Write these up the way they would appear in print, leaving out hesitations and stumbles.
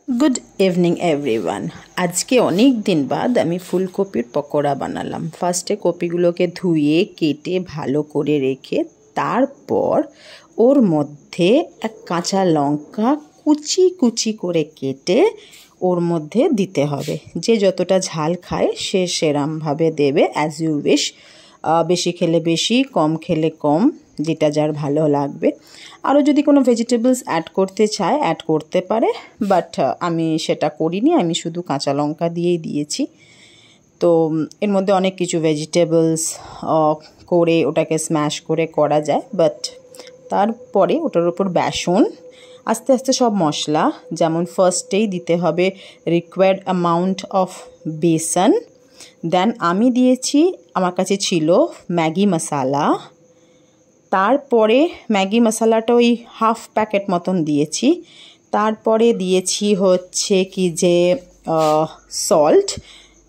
Good evening everyone. आज के अनेक दिन बाद आमी फुलकपिर पकोड़ा बानालाम। फार्स्टे कपिगुलोके धुए केटे भालो करे रेखे तारपर ओर मध्य एक काँचा लंका कुचि कुचि करे केटे ओर मध्य दीते हबे। जे जतटा झाल खाय से सेराम भावे देबे एज यू विश। बेशी खेले बेशी, कम खेले कम, जेटा जार भालो लागबे। आरो जदि कोनो भेजिटेबल्स ऐड करते चाय ऐड करते पारे, बाट आमी सेटा करिनी, आमी शुधु काँचा लंका दिएई दिएछि। तो एर मध्य अनेक किछु भेजिटेबल्स करे ओटाके स्मैश करे करा जाय, बाट तारपरे ओटार उपर बेसन आस्ते आस्ते सब मशला जेमन फार्स्टेई दिते हबे रिक्वायर्ड अमाउंट अफ बेसन। देन आमी दिएछि आमार काছে छिलो मैगी मसाला। तारपरे मैगी मसालाटा ओई हाफ पैकेट मतन दिएछि। तारपरे दिएछि होच्छे कि जे सल्ट,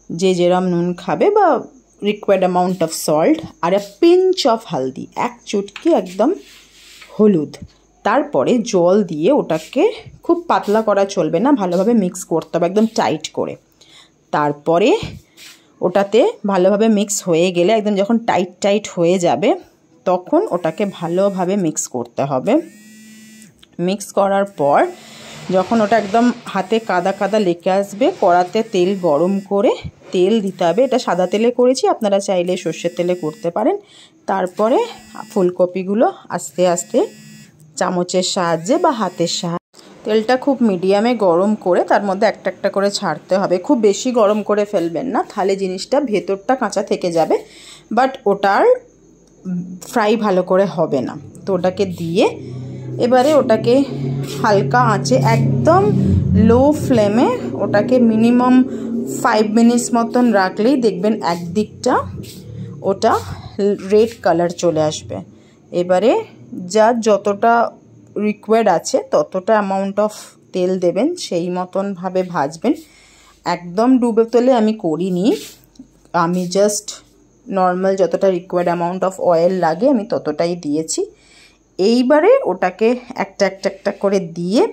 जे जेरम नुन खाबे बा रिक्वायर्ड अमाउंट अफ सल्ट और ए पिंच अफ हल्दी, एक चुटकी एकदम हलुद। तारपरे जल दिए ओटाके खूब पातला करा चलबे ना, भालोभाबे मिक्स करते हबे एकदम टाइट करे। तारपरे ओटाते भालोभाबे मिक्स हये गेले एकदम जखन टाइट टाइट हये जाबे तखन ओटाके भालोभाबे मिक्स करते हबे। मिक्स करार पर जखन ओटा एकदम हाथे कादा कादा लेके आसबे, कड़ाते तेल गरम करे तेल दिते हबे। एटा सादा तेले करेछि, आपनारा चाइले सर्षेर तेले करते पारेन। तारपरे फुलकपिगुलो आस्ते आस्ते चामचेर साहाज्ये बा हाथेर साहाज्ये तेलटा खूब मिडियामे गरम करे तार मধ্যে একটা একটা করে ছাড়তে হবে। খুব বেশি গরম করে ফেলবেন না, তাহলে জিনিসটা ভেতরটা কাঁচা থেকে যাবে, বাট ওটার ফ্রাই ভালো করে হবে না। তো ওটাকে দিয়ে এবারে ওটাকে হালকা আঁচে একদম লো ফ্লেমে ওটাকে মিনিমাম 5 মিনিটস মতন রাখলেই দেখবেন একদিকটা ওটা রেড কালার চলে আসবে। এবারে যা যতটা रिक्वायर्ड आछे ततटा अमाउंट अफ तेल देवें, सेई मतन भावे भाजबें। एकदम डुबे तेले आमी करिनी, आमी जस्ट नर्माल जतटा रिक्वायर्ड अमाउंट अफ अयेल लागे आमी ततटाई दिएछि। एइबारे ओटाके एकटा एकटा एकटा करे दिए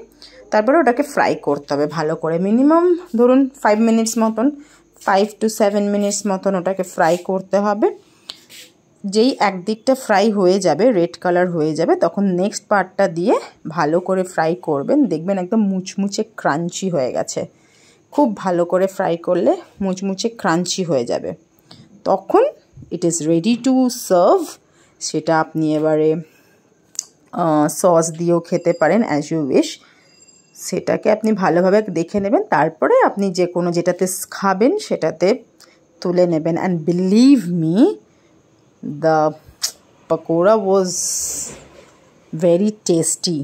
तारपरे ओटाके फ्राई करते हबे भालो करे। मिनिमाम धरुन 5 मिनिट्स मतन, 5 to 7 मिनिट्स मतन ओटाके फ्राई करते हबे। যেই একদিকটা ফ্রাই হয়ে যাবে, রেড কালার হয়ে যাবে, তখন নেক্সট পার্টটা দিয়ে ভালো করে ফ্রাই করবেন। দেখবেন একদম মুচমুচে ক্রাঞ্চি হয়ে গেছে। খুব ভালো করে ফ্রাই করলে মুচমুচে ক্রাঞ্চি হয়ে যাবে, তখন it is ready to serve. সেটা আপনি এবারে সস দিয়েও খেতে পারেন অ্যাজ ইউ উইশ। সেটাকে আপনি ভালোভাবে দেখে নেবেন, তারপরে আপনি যে কোনো যেটাতে খাবেন সেটাতে তুলে নেবেন। And believe me, the pakoda was very tasty।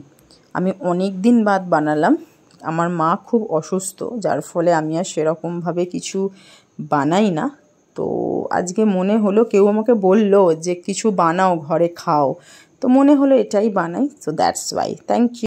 আমি অনেক দিন বাদ বানালাম। আমার মা খুব অসুস্থ, যার ফলে আমি আর সেরকমভাবে কিছু বানাই না। তো আজকে মনে হলো, কেউ আমাকে বললো যে কিছু বানাও ঘরে খাও, তো মনে হলো এটাই বানাই। So that's why. Thank you.